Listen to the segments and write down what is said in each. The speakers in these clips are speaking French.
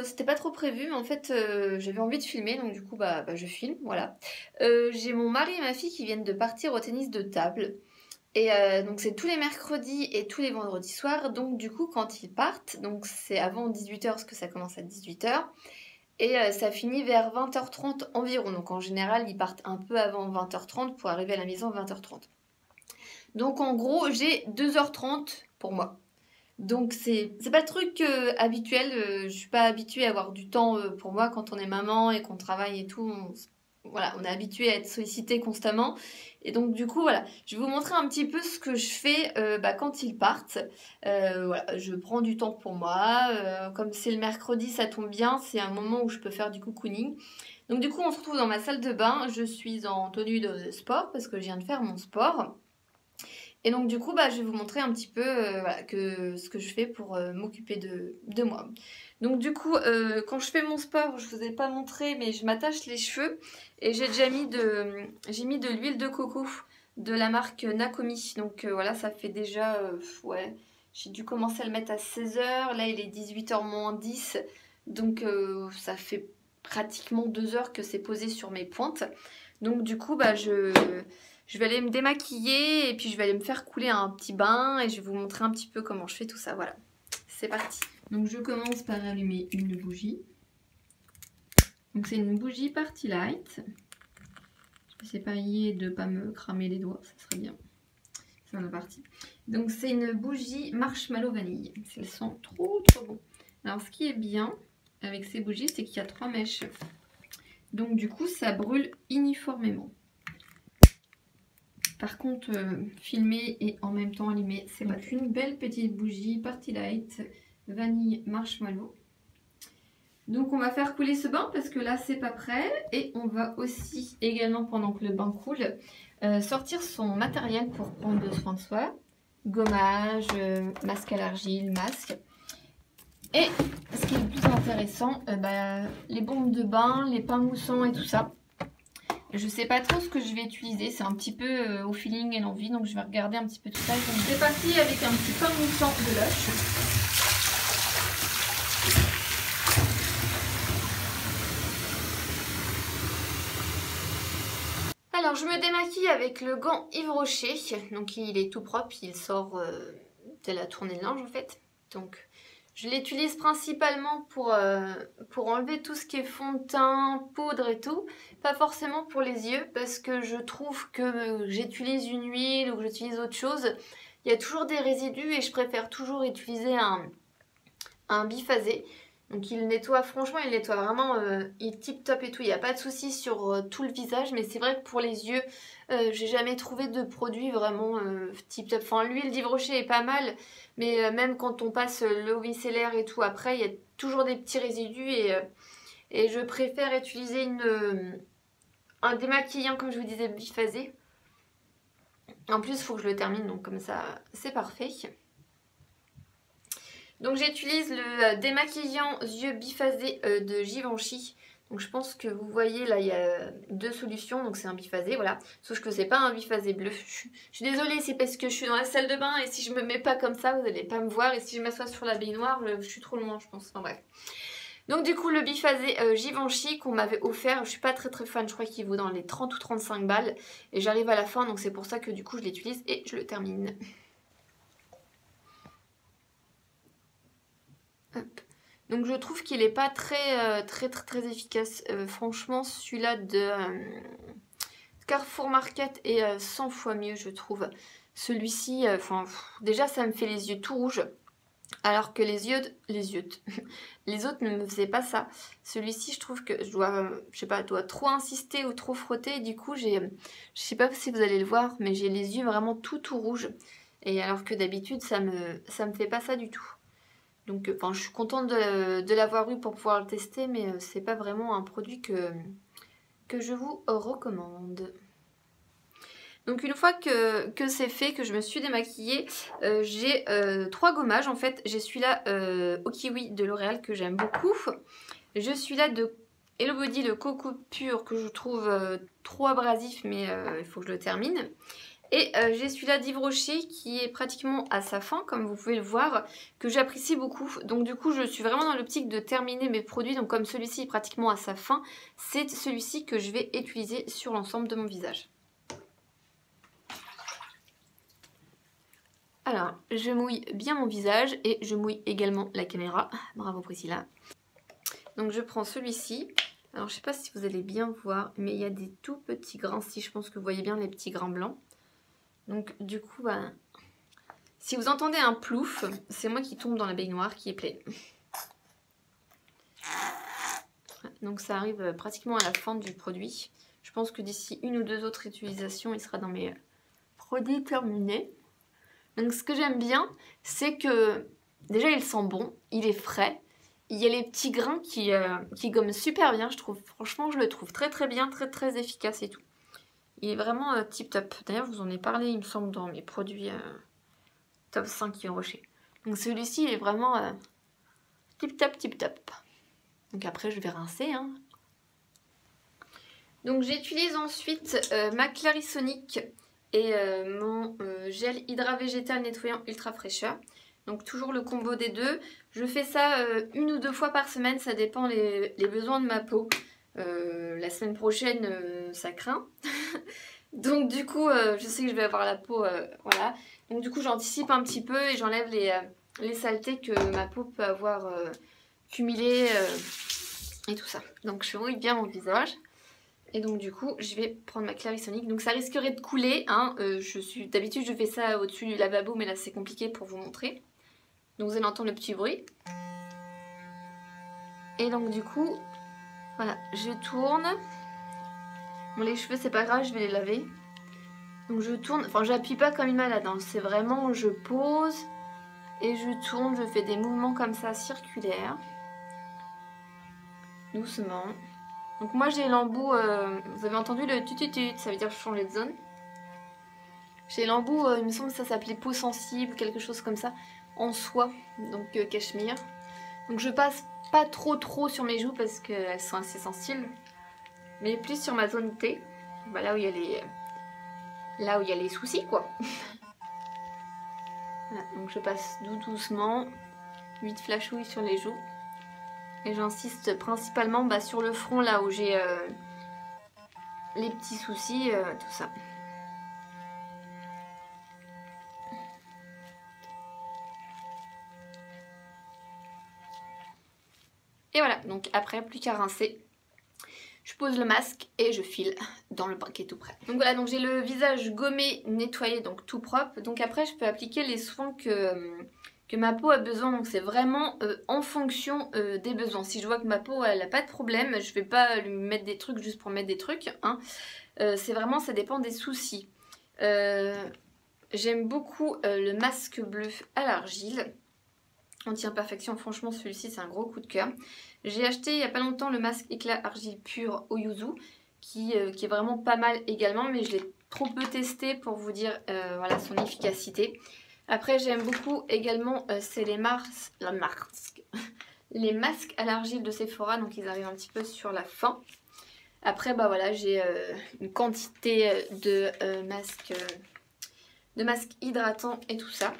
c'était pas trop prévu, mais en fait j'avais envie de filmer, donc du coup je filme, voilà. J'ai mon mari et ma fille qui viennent de partir au tennis de table. Et donc c'est tous les mercredis et tous les vendredis soirs, donc du coup quand ils partent, donc c'est avant 18h parce que ça commence à 18h, et ça finit vers 20h30 environ, donc en général ils partent un peu avant 20h30 pour arriver à la maison à 20h30. Donc en gros j'ai 2h30 pour moi. Donc c'est pas le truc habituel, je suis pas habituée à avoir du temps pour moi quand on est maman et qu'on travaille et tout. Voilà, on est habitué à être sollicité constamment. Et donc du coup voilà, je vais vous montrer un petit peu ce que je fais quand ils partent. Voilà, je prends du temps pour moi. Comme c'est le mercredi, ça tombe bien, c'est un moment où je peux faire du cocooning. Donc du coup on se retrouve dans ma salle de bain. Je suis en tenue de sport parce que je viens de faire mon sport. Et donc du coup, je vais vous montrer un petit peu ce que je fais pour m'occuper de moi. Donc du coup, quand je fais mon sport, je vous ai pas montré, mais je m'attache les cheveux et j'ai déjà mis j'ai mis de l'huile de coco de la marque Nakomi. Donc voilà, ça fait déjà, ouais, j'ai dû commencer à le mettre à 16h. Là, il est 18h moins 10. Donc ça fait pratiquement 2 heures que c'est posé sur mes pointes. Donc du coup, je vais aller me démaquiller et puis je vais aller me faire couler un petit bain et je vais vous montrer un petit peu comment je fais tout ça. Voilà, c'est parti. Donc je commence par allumer une bougie. Donc c'est une bougie Party Light. Je vais essayer de ne pas me cramer les doigts, ça serait bien. C'est ma partie. Donc c'est une bougie marshmallow vanille. Elles sont trop bon. Alors ce qui est bien avec ces bougies, c'est qu'il y a 3 mèches. Donc du coup ça brûle uniformément. Par contre, filmer et en même temps allumer, c'est pas une belle petite bougie Party Light vanille marshmallow. Donc on va faire couler ce bain parce que là c'est pas prêt. Et on va aussi également, pendant que le bain coule, sortir son matériel pour prendre soin de soi. Gommage, masque à l'argile, masque. Et ce qui est le plus intéressant, les bombes de bain, les pains moussants et tout ça. Je sais pas trop ce que je vais utiliser, c'est un petit peu au feeling et l'envie, donc je vais regarder un petit peu tout ça. C'est parti avec un petit pain moussant de Lush. Alors je me démaquille avec le gant Yves Rocher, donc il est tout propre, il sort de la tournée de linge en fait. Donc je l'utilise principalement pour enlever tout ce qui est fond de teint, poudre et tout. Pas forcément pour les yeux parce que je trouve que j'utilise une huile ou que j'utilise autre chose. Il y a toujours des résidus et je préfère toujours utiliser un biphasé. Donc il nettoie, franchement il nettoie vraiment, il est tip top et tout. Il n'y a pas de souci sur tout le visage. Mais c'est vrai que pour les yeux, j'ai jamais trouvé de produit vraiment tip top. Enfin l'huile d'Yves Rocher est pas mal. Mais même quand on passe l'eau micellaire et tout après, il y a toujours des petits résidus et je préfère utiliser un démaquillant comme je vous disais biphasé. En plus il faut que je le termine, donc comme ça c'est parfait. Donc j'utilise le démaquillant yeux biphasé de Givenchy. Donc je pense que vous voyez là il y a 2 solutions, donc c'est un biphasé, voilà. Sauf que c'est pas un biphasé bleu. Je suis désolée, c'est parce que je suis dans la salle de bain et si je me mets pas comme ça, vous allez pas me voir. Et si je m'assois sur la baignoire, je suis trop loin je pense, enfin bref. Donc du coup le biphasé Givenchy qu'on m'avait offert, je suis pas très fan, je crois qu'il vaut dans les 30 ou 35 balles. Et j'arrive à la fin, donc c'est pour ça que du coup je l'utilise et je le termine. Hop. Donc je trouve qu'il n'est pas très efficace. Franchement, celui-là de Carrefour Market est 100 fois mieux, je trouve. Celui-ci, déjà ça me fait les yeux tout rouges. Alors que les autres ne me faisaient pas ça. Celui-ci, je trouve que je dois trop insister ou trop frotter. Du coup, je sais pas si vous allez le voir, mais j'ai les yeux vraiment tout rouges. Et alors que d'habitude, ça me fait pas ça du tout. Donc je suis contente de l'avoir eu pour pouvoir le tester, mais c'est pas vraiment un produit que je vous recommande. Donc une fois que c'est fait, que je me suis démaquillée, j'ai 3 gommages en fait. J'ai celui-là au kiwi de L'Oréal que j'aime beaucoup. Je suis là de Hello Body, le Coco Pur, que je trouve trop abrasif, mais il faut que je le termine. Et j'ai celui-là d'Yves Rocher qui est pratiquement à sa fin, comme vous pouvez le voir, que j'apprécie beaucoup. Donc du coup, je suis vraiment dans l'optique de terminer mes produits. Donc comme celui-ci est pratiquement à sa fin, c'est celui-ci que je vais utiliser sur l'ensemble de mon visage. Alors, je mouille bien mon visage et je mouille également la caméra. Bravo Priscilla. Donc je prends celui-ci. Alors je sais pas si vous allez bien voir, mais il y a des tout petits grains. Si je pense que vous voyez bien les petits grains blancs. Donc du coup, bah, si vous entendez un plouf, c'est moi qui tombe dans la baignoire qui est pleine. Donc ça arrive pratiquement à la fin du produit. Je pense que d'ici une ou deux autres utilisations, il sera dans mes produits terminés. Donc ce que j'aime bien, c'est que déjà il sent bon, il est frais. Il y a les petits grains qui gomment super bien, je trouve. Franchement, je le trouve très très bien, très très efficace et tout. Il est vraiment tip top. D'ailleurs, je vous en ai parlé, il me semble, dans mes produits top 5 Yves Rocher. Donc celui-ci, il est vraiment tip top, tip top. Donc après, je vais rincer. Hein. Donc j'utilise ensuite ma Clarisonic et mon gel Hydra Végétal nettoyant ultra fraîcheur. Donc toujours le combo des deux. Je fais ça une ou deux fois par semaine, ça dépend les besoins de ma peau. La semaine prochaine, ça craint. Donc du coup, je sais que je vais avoir la peau, voilà. Donc du coup, j'anticipe un petit peu et j'enlève les saletés que ma peau peut avoir cumulées et tout ça. Donc je mouille bien mon visage. Et donc du coup, je vais prendre ma Clarisonic. Donc ça risquerait de couler, hein. D'habitude, je fais ça au-dessus du lavabo, mais là c'est compliqué pour vous montrer. Donc vous allez entendre le petit bruit. Et donc du coup, voilà, je tourne. Bon, les cheveux, c'est pas grave, je vais les laver. Donc je tourne, enfin j'appuie pas comme une malade, hein. C'est vraiment, je pose et je tourne, je fais des mouvements comme ça circulaires. Doucement. Donc moi j'ai l'embout, vous avez entendu le tututut, ça veut dire changer de zone. J'ai l'embout, il me semble que ça s'appelait peau sensible, quelque chose comme ça, en soie, donc cachemire. Donc je passe pas trop sur mes joues parce qu'elles sont assez sensibles, mais plus sur ma zone T, bah, là où il y a les soucis quoi. Voilà, donc je passe doucement, 8 flashouilles sur les joues. Et j'insiste principalement sur le front là où j'ai les petits soucis, tout ça. Et voilà, donc après plus qu'à rincer. Je pose le masque et je file dans le bac qui est tout prêt. Donc voilà, donc j'ai le visage gommé, nettoyé, donc tout propre. Donc après je peux appliquer les soins que ma peau a besoin. Donc c'est vraiment en fonction des besoins. Si je vois que ma peau elle n'a pas de problème, je vais pas lui mettre des trucs juste pour mettre des trucs. Hein. C'est vraiment, ça dépend des soucis. J'aime beaucoup le masque bleu à l'argile. Anti-imperfection, franchement celui-ci c'est un gros coup de cœur. J'ai acheté il n'y a pas longtemps le masque éclat argile pur au yuzu qui est vraiment pas mal également, mais je l'ai trop peu testé pour vous dire voilà, son efficacité. Après j'aime beaucoup également c'est les masques à l'argile de Sephora, donc ils arrivent un petit peu sur la fin. Après bah voilà, j'ai une quantité de masques hydratants et tout ça.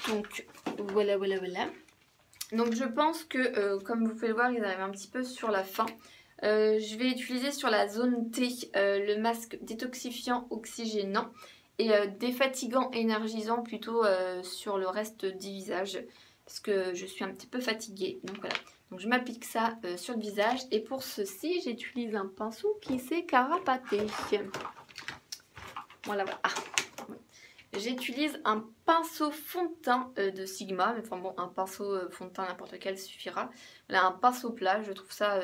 Donc voilà. Donc je pense que comme vous pouvez le voir, ils arrivent un petit peu sur la fin. Je vais utiliser sur la zone T le masque détoxifiant oxygénant et défatigant énergisant plutôt sur le reste du visage parce que je suis un petit peu fatiguée. Donc voilà. Donc je m'applique ça sur le visage et pour ceci j'utilise un pinceau qui s'est carapaté. Voilà. J'utilise un pinceau fond de teint de Sigma, mais enfin bon, un pinceau fond de teint n'importe quel suffira. Là, un pinceau plat, je trouve ça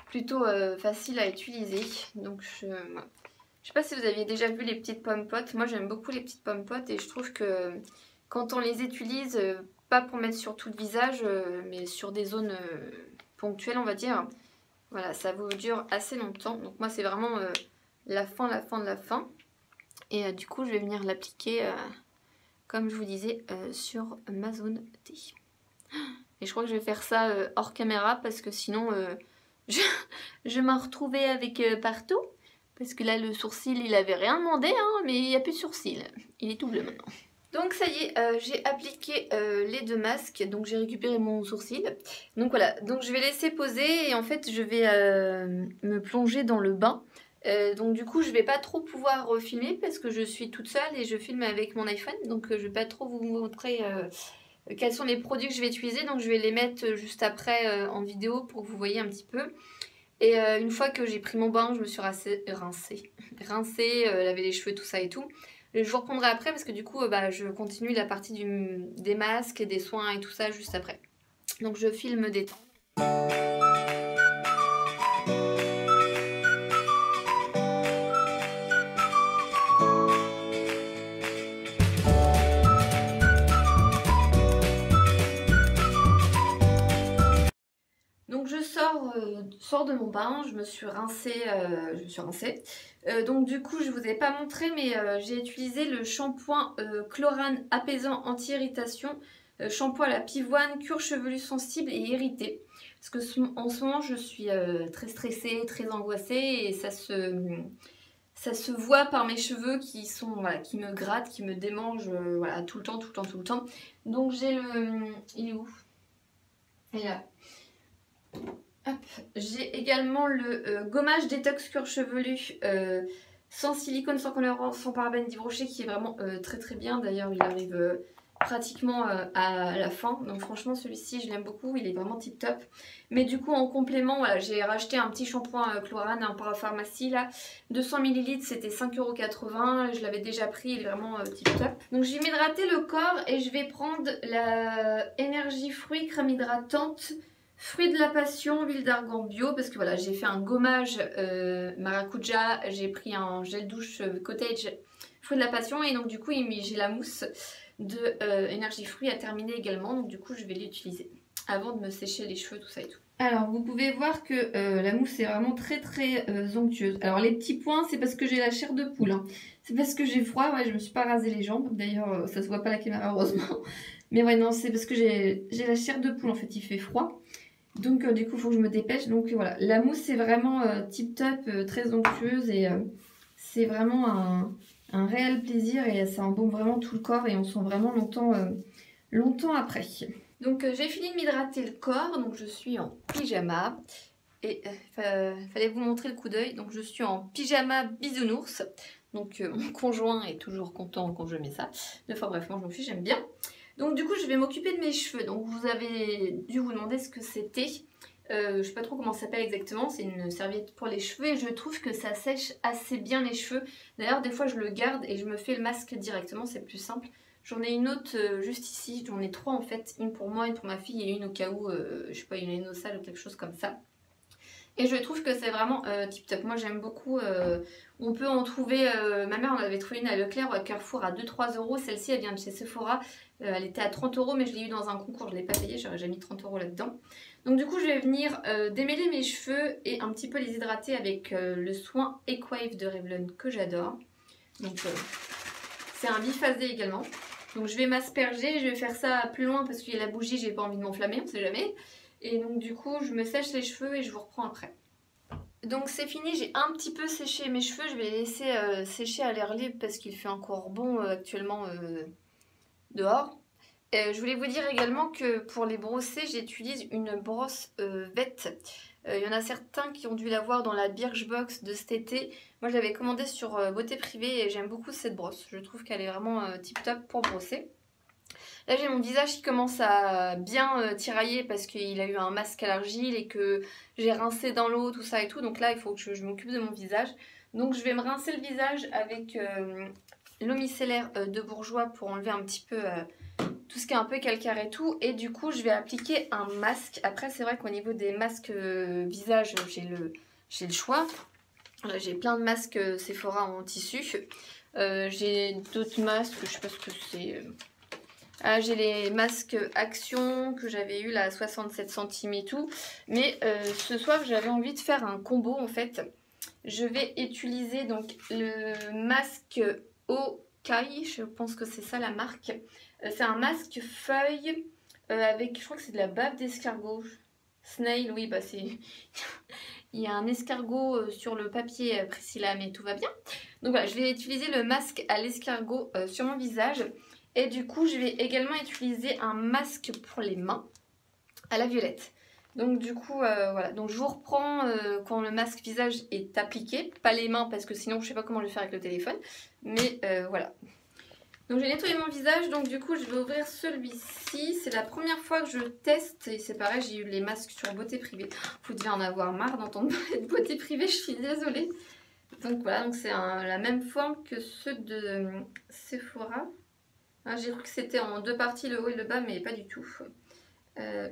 plutôt facile à utiliser. Donc je sais pas si vous aviez déjà vu les petites pommes potes. Moi j'aime beaucoup les petites pommes potes et je trouve que quand on les utilise, pas pour mettre sur tout le visage, mais sur des zones ponctuelles on va dire, voilà, ça vous dure assez longtemps. Donc moi c'est vraiment la fin de la fin. Et du coup, je vais venir l'appliquer, comme je vous disais, sur ma zone T. Et je crois que je vais faire ça hors caméra parce que sinon, je m'en retrouvais avec partout. Parce que là, le sourcil, il avait rien demandé, hein, mais il n'y a plus de sourcil. Il est tout bleu maintenant. Donc ça y est, j'ai appliqué les 2 masques, donc j'ai récupéré mon sourcil. Donc voilà, donc je vais laisser poser et en fait je vais me plonger dans le bain. Donc du coup je vais pas trop pouvoir filmer parce que je suis toute seule et je filme avec mon iPhone. Donc je vais pas trop vous montrer quels sont les produits que je vais utiliser. Donc je vais les mettre juste après en vidéo pour que vous voyez un petit peu. Et une fois que j'ai pris mon bain, je me suis rincée, laver les cheveux, tout ça et tout. Je vous reprendrai après parce que du coup, je continue la partie des masques, des soins et tout ça juste après. Donc je filme des temps. Donc je sors de mon bain, je me suis rincée. Donc du coup je vous ai pas montré mais j'ai utilisé le shampoing Chlorane apaisant anti-irritation, shampoing à la pivoine, cuir chevelu sensible et irrité. Parce que en ce moment je suis très stressée, très angoissée et ça se voit par mes cheveux qui sont voilà, qui me grattent, qui me démangent voilà, tout le temps. Donc j'ai le... il est où? Il est là. J'ai également le gommage détox cuir chevelu sans silicone, sans colorant, sans parabènes d'Yves qui est vraiment très bien. D'ailleurs il arrive pratiquement à la fin. Donc franchement celui-ci je l'aime beaucoup, il est vraiment tip top. Mais du coup en complément, voilà, j'ai racheté un petit shampoing Chlorane en parapharmacie là. 200 ml c'était 5,80 €. Je l'avais déjà pris, il est vraiment tip top. Donc je vais m'hydrater le corps et je vais prendre la Energy Fruit crème hydratante. Fruits de la passion, huile d'argan bio, parce que voilà, j'ai fait un gommage maracuja, j'ai pris un gel douche cottage, fruits de la passion, et donc du coup j'ai la mousse de Energy Fruit à terminer également, donc du coup je vais l'utiliser avant de me sécher les cheveux, tout ça et tout. Alors vous pouvez voir que la mousse est vraiment très onctueuse. Alors les petits points c'est parce que j'ai la chair de poule, hein. C'est parce que j'ai froid, ouais, je me suis pas rasé les jambes, d'ailleurs ça se voit pas à la caméra heureusement. Mais ouais non c'est parce que j'ai la chair de poule en fait, il fait froid. Donc du coup il faut que je me dépêche. Donc voilà, la mousse c'est vraiment tip top, très onctueuse et c'est vraiment un réel plaisir et ça embaume vraiment tout le corps et on sent vraiment longtemps après. Donc j'ai fini de m'hydrater le corps, donc je suis en pyjama et fallait vous montrer le coup d'œil. Donc je suis en pyjama bisounours. Donc mon conjoint est toujours content quand je mets ça. Enfin bref, moi je m'en fiche, j'aime bien. Donc du coup je vais m'occuper de mes cheveux. Donc vous avez dû vous demander ce que c'était. Je sais pas trop comment ça s'appelle exactement. C'est une serviette pour les cheveux et je trouve que ça sèche assez bien les cheveux. D'ailleurs des fois je le garde et je me fais le masque directement, c'est plus simple. J'en ai une autre juste ici, j'en ai 3 en fait. Une pour moi, une pour ma fille et une au cas où, je sais pas, une énosale ou quelque chose comme ça. Et je trouve que c'est vraiment tip top. Moi j'aime beaucoup. On peut en trouver. Ma mère en avait trouvé une à Leclerc ou à Carrefour à 2-3 €. Celle-ci elle vient de chez Sephora. Elle était à 30 €, mais je l'ai eu dans un concours. Je ne l'ai pas payé. J'aurais jamais mis 30 € là-dedans. Donc du coup je vais venir démêler mes cheveux et un petit peu les hydrater avec le soin Equave de Revlon que j'adore. Donc c'est un biphasé également. Donc je vais m'asperger. Je vais faire ça plus loin parce qu'il y a la bougie. J'ai pas envie de m'enflammer. On sait jamais. Et donc du coup je me sèche les cheveux et je vous reprends après. Donc c'est fini, j'ai un petit peu séché mes cheveux, je vais les laisser sécher à l'air libre parce qu'il fait encore bon actuellement dehors. Je voulais vous dire également que pour les brosser, j'utilise une brosse vette. Il y en a certains qui ont dû la voir dans la Birchbox de cet été. Moi je l'avais commandée sur Beauté Privée et j'aime beaucoup cette brosse. Je trouve qu'elle est vraiment tip top pour brosser. Là j'ai mon visage qui commence à bien tirailler parce qu'il a eu un masque à l'argile et que j'ai rincé dans l'eau, tout ça et tout. Donc là il faut que je m'occupe de mon visage. Donc je vais me rincer le visage avec l'eau micellaire de Bourjois pour enlever un petit peu tout ce qui est un peu calcaire et tout. Et du coup je vais appliquer un masque. Après c'est vrai qu'au niveau des masques visage j'ai le choix. J'ai plein de masques Sephora en tissu. J'ai d'autres masques, je sais pas ce que c'est... j'ai les masques Action que j'avais eu là à 67 centimes et tout. Mais ce soir j'avais envie de faire un combo en fait. Je vais utiliser donc le masque Okai, je pense que c'est ça la marque. C'est un masque feuille avec, je crois que c'est de la bave d'escargot. Snail, oui bah c'est... Il y a un escargot sur le papier Priscilla, mais tout va bien. Donc voilà, je vais utiliser le masque à l'escargot sur mon visage. Et du coup, je vais également utiliser un masque pour les mains à la violette. Donc du coup, voilà. Donc je vous reprends quand le masque visage est appliqué. Pas les mains parce que sinon je sais pas comment je vais faire avec le téléphone. Mais voilà. Donc j'ai nettoyé mon visage, donc du coup je vais ouvrir celui-ci. C'est la première fois que je teste et c'est pareil, j'ai eu les masques sur beauté privée. Vous devez en avoir marre d'entendre parler de beauté privée, je suis désolée. Donc voilà, donc c'est la même forme que ceux de Sephora. Ah, j'ai cru que c'était en deux parties, le haut et le bas, mais pas du tout.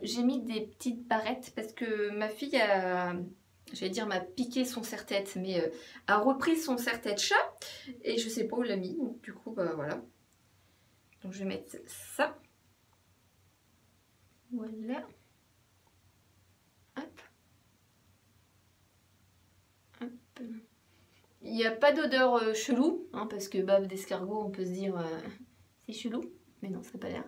J'ai mis des petites barrettes parce que ma fille a... J'allais dire m'a piqué son serre-tête, mais a repris son serre-tête chat. Et je sais pas où l'a mis, donc du coup, bah voilà. Donc je vais mettre ça. Voilà. Hop. Hop. Il n'y a pas d'odeur chelou, hein, parce que bave d'escargot, on peut se dire c'est chelou. Mais non, ça n'a pas l'air.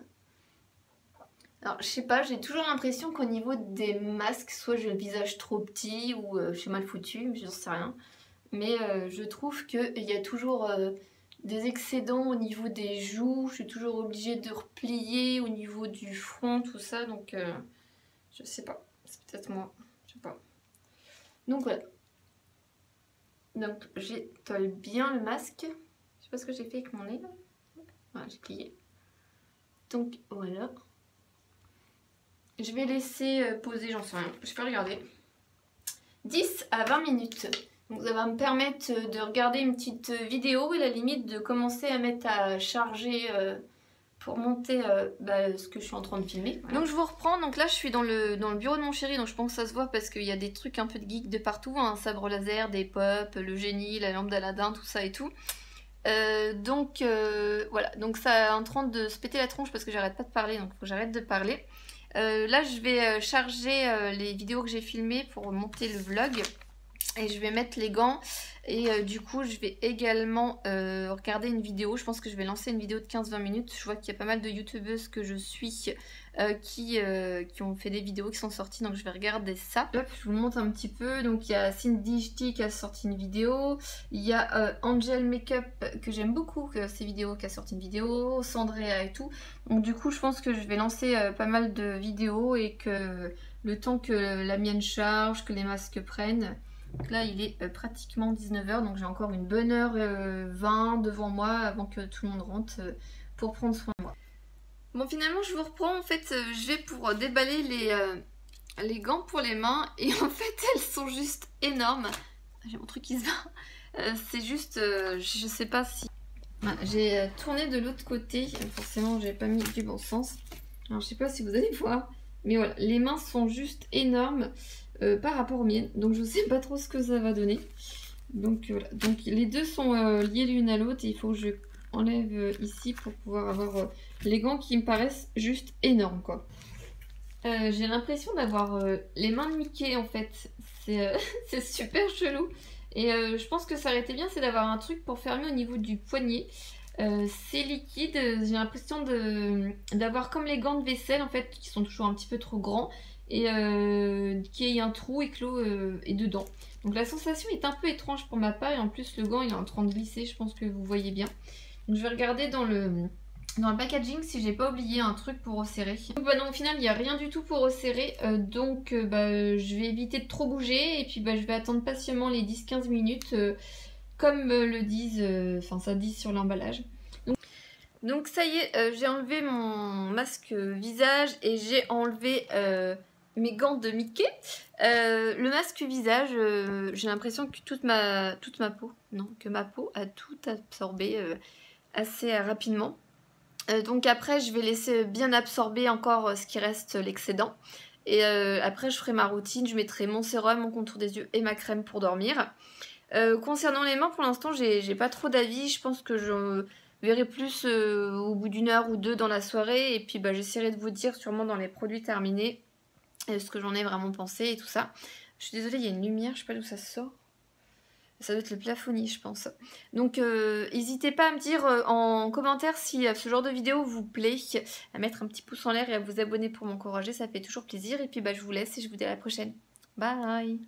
Alors, je sais pas, j'ai toujours l'impression qu'au niveau des masques, soit j'ai le visage trop petit ou je suis mal foutue, j'en sais rien. Mais je trouve qu'il y a toujours des excédents au niveau des joues, je suis toujours obligée de replier au niveau du front, tout ça, donc je sais pas, c'est peut-être moi, je sais pas. Donc voilà. Donc j'étale bien le masque, je sais pas ce que j'ai fait avec mon nez là. Voilà, j'ai plié. Donc voilà. Je vais laisser poser, j'en sais rien, je vais regarder. 10 à 20 minutes. Donc ça va me permettre de regarder une petite vidéo et à la limite de commencer à mettre à charger pour monter ce que je suis en train de filmer. Voilà. Donc je vous reprends, donc là je suis dans le bureau de mon chéri, donc je pense que ça se voit parce qu'il y a des trucs un peu de geek de partout, hein, un sabre laser, des pop, le génie, la lampe d'Aladin, tout ça et tout. Voilà, donc ça est en train de se péter la tronche parce que j'arrête pas de parler, donc faut que j'arrête de parler. Là je vais charger les vidéos que j'ai filmées pour monter le vlog. Et je vais mettre les gants et du coup je vais également regarder une vidéo. Je pense que je vais lancer une vidéo de 15-20 minutes. Je vois qu'il y a pas mal de youtubeuses que je suis qui ont fait des vidéos qui sont sorties, donc je vais regarder ça. Hop, je vous montre un petit peu. Donc il y a Cindy J qui a sorti une vidéo. Il y a Angel Makeup que j'aime beaucoup, ses vidéos, qui a sorti une vidéo. Sandrea et tout. Donc du coup je pense que je vais lancer pas mal de vidéos et que le temps que la mienne charge, que les masques prennent. Donc là il est pratiquement 19 h, donc j'ai encore une bonne heure 20 devant moi avant que tout le monde rentre pour prendre soin de moi. Bon, finalement je vous reprends, en fait je vais pour déballer les gants pour les mains et en fait elles sont juste énormes. J'ai mon truc qui se bat. C'est juste, je sais pas si... Voilà, j'ai tourné de l'autre côté, forcément j'ai pas mis du bon sens. Alors je sais pas si vous allez voir, mais voilà, les mains sont juste énormes. Par rapport aux miennes, donc je sais pas trop ce que ça va donner. Donc voilà, donc les deux sont liés l'une à l'autre et il faut que je enlève ici pour pouvoir avoir les gants qui me paraissent juste énormes quoi. J'ai l'impression d'avoir les mains de Mickey en fait, c'est super chelou et je pense que ça aurait été bien, c'est d'avoir un truc pour fermer au niveau du poignet. C'est liquide, j'ai l'impression d'avoir comme les gants de vaisselle en fait qui sont toujours un petit peu trop grands et qu'il y ait un trou éclos et dedans. Donc la sensation est un peu étrange pour ma part et en plus le gant il est en train de glisser, je pense que vous voyez bien. Donc je vais regarder dans le packaging si j'ai pas oublié un truc pour resserrer. Donc bah non, au final il n'y a rien du tout pour resserrer, donc je vais éviter de trop bouger et puis je vais attendre patiemment les 10-15 minutes comme le disent, enfin ça dit sur l'emballage. Donc ça y est, j'ai enlevé mon masque visage et j'ai enlevé mes gants de Mickey. Le masque visage, j'ai l'impression que toute ma peau, non, que ma peau a tout absorbé assez rapidement. Donc après, je vais laisser bien absorber encore ce qui reste, l'excédent. Et après, je ferai ma routine, je mettrai mon sérum, mon contour des yeux et ma crème pour dormir. Concernant les mains, pour l'instant, j'ai pas trop d'avis. Je pense que je verrai plus au bout d'une heure ou deux dans la soirée. Et puis j'essaierai de vous dire sûrement dans les produits terminés ce que j'en ai vraiment pensé et tout ça. Je suis désolée, il y a une lumière, je sais pas d'où ça sort. Ça doit être le plafonnier, je pense. Donc n'hésitez pas à me dire en commentaire si ce genre de vidéo vous plaît, à mettre un petit pouce en l'air et à vous abonner pour m'encourager, ça fait toujours plaisir. Et puis je vous laisse et je vous dis à la prochaine. Bye!